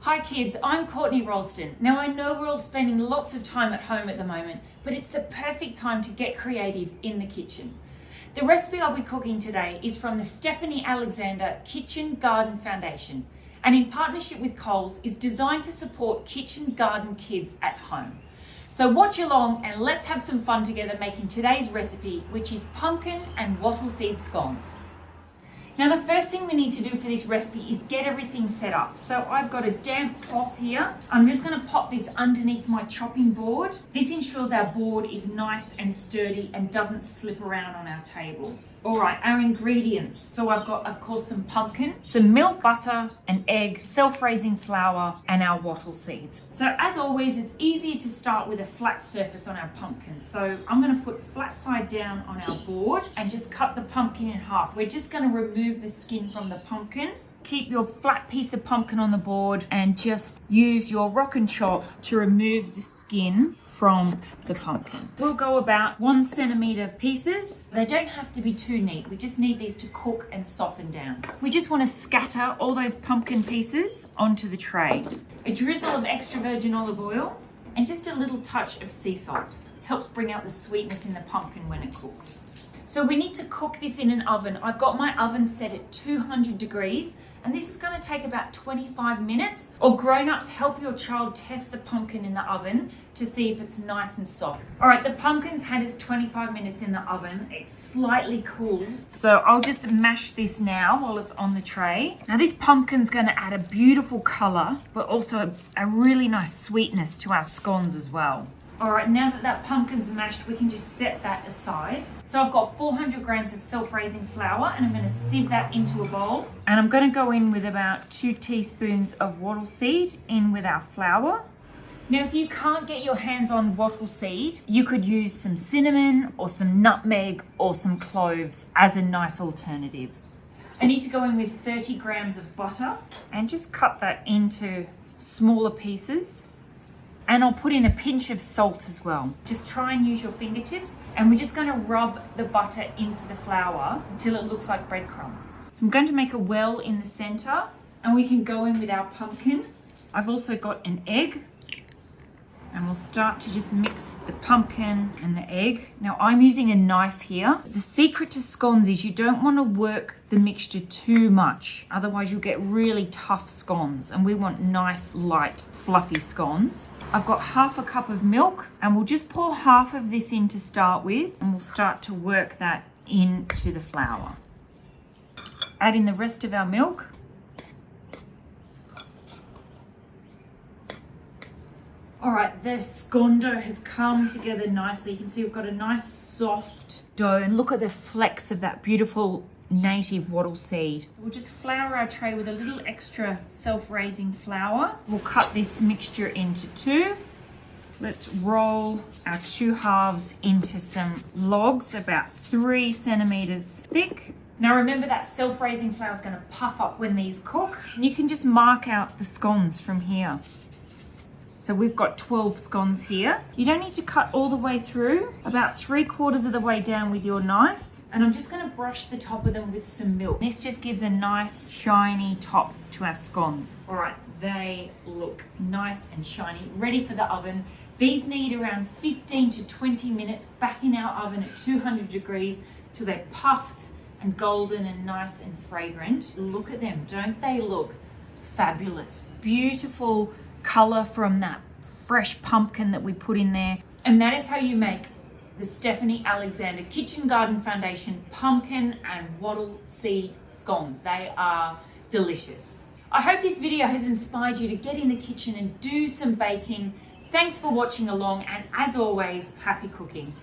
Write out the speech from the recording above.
Hi kids, I'm Courtney Ralston. Now I know we're all spending lots of time at home at the moment, but it's the perfect time to get creative in the kitchen. The recipe I'll be cooking today is from the Stephanie Alexander Kitchen Garden Foundation, and in partnership with Coles is designed to support kitchen garden kids at home. So watch along and let's have some fun together making today's recipe, which is pumpkin and Wattleseed scones. Now the first thing we need to do for this recipe is get everything set up. So I've got a damp cloth here. I'm just going to pop this underneath my chopping board. This ensures our board is nice and sturdy and doesn't slip around on our table. Alright, our ingredients. So I've got, of course, some pumpkin, some milk, butter, an egg, self-raising flour, and our wattle seeds. So as always, it's easier to start with a flat surface on our pumpkin. So I'm going to put flat side down on our board and just cut the pumpkin in half. We're just going to remove the skin from the pumpkin. Keep your flat piece of pumpkin on the board and just use your rock and chop to remove the skin from the pumpkin. We'll go about 1 centimeter pieces. They don't have to be too neat. We just need these to cook and soften down. We just want to scatter all those pumpkin pieces onto the tray. A drizzle of extra virgin olive oil and just a little touch of sea salt. This helps bring out the sweetness in the pumpkin when it cooks. So we need to cook this in an oven. I've got my oven set at 200 degrees. And this is going to take about 25 minutes. Or grown-ups, help your child test the pumpkin in the oven to see if it's nice and soft. All right, the pumpkin's had its 25 minutes in the oven. It's slightly cooled. So I'll just mash this now while it's on the tray. Now this pumpkin's going to add a beautiful color, but also a really nice sweetness to our scones as well. All right, now that pumpkin's mashed, we can just set that aside. So I've got 400 grams of self-raising flour and I'm gonna sieve that into a bowl. And I'm gonna go in with about 2 teaspoons of wattle seed in with our flour. Now, if you can't get your hands on wattle seed, you could use some cinnamon or some nutmeg or some cloves as a nice alternative. I need to go in with 30 grams of butter and just cut that into smaller pieces. And I'll put in a pinch of salt as well. Just try and use your fingertips. And we're just gonna rub the butter into the flour until it looks like breadcrumbs. So I'm going to make a well in the center and we can go in with our pumpkin. I've also got an egg. And we'll start to just mix the pumpkin and the egg. Now I'm using a knife here. The secret to scones is you don't want to work the mixture too much. Otherwise you'll get really tough scones. And we want nice, light, fluffy scones. I've got half a cup of milk and we'll just pour half of this in to start with. And we'll start to work that into the flour. Add in the rest of our milk. All right, the scone dough has come together nicely. You can see we've got a nice soft dough and look at the flecks of that beautiful native wattle seed. We'll just flour our tray with a little extra self-raising flour. We'll cut this mixture into 2. Let's roll our 2 halves into some logs about 3 centimeters thick. Now remember that self-raising flour is going to puff up when these cook. And you can just mark out the scones from here. So we've got 12 scones here. You don't need to cut all the way through, about 3/4 of the way down with your knife. And I'm just gonna brush the top of them with some milk. This just gives a nice shiny top to our scones. All right, they look nice and shiny, ready for the oven. These need around 15 to 20 minutes back in our oven at 200 degrees till they're puffed and golden and nice and fragrant. Look at them, don't they look fabulous? Beautiful color from that fresh pumpkin that we put in there. And that is how you make the Stephanie Alexander Kitchen Garden Foundation pumpkin and wattle seed scones. They are delicious. I hope this video has inspired you to get in the kitchen and do some baking. Thanks for watching along, and as always, happy cooking.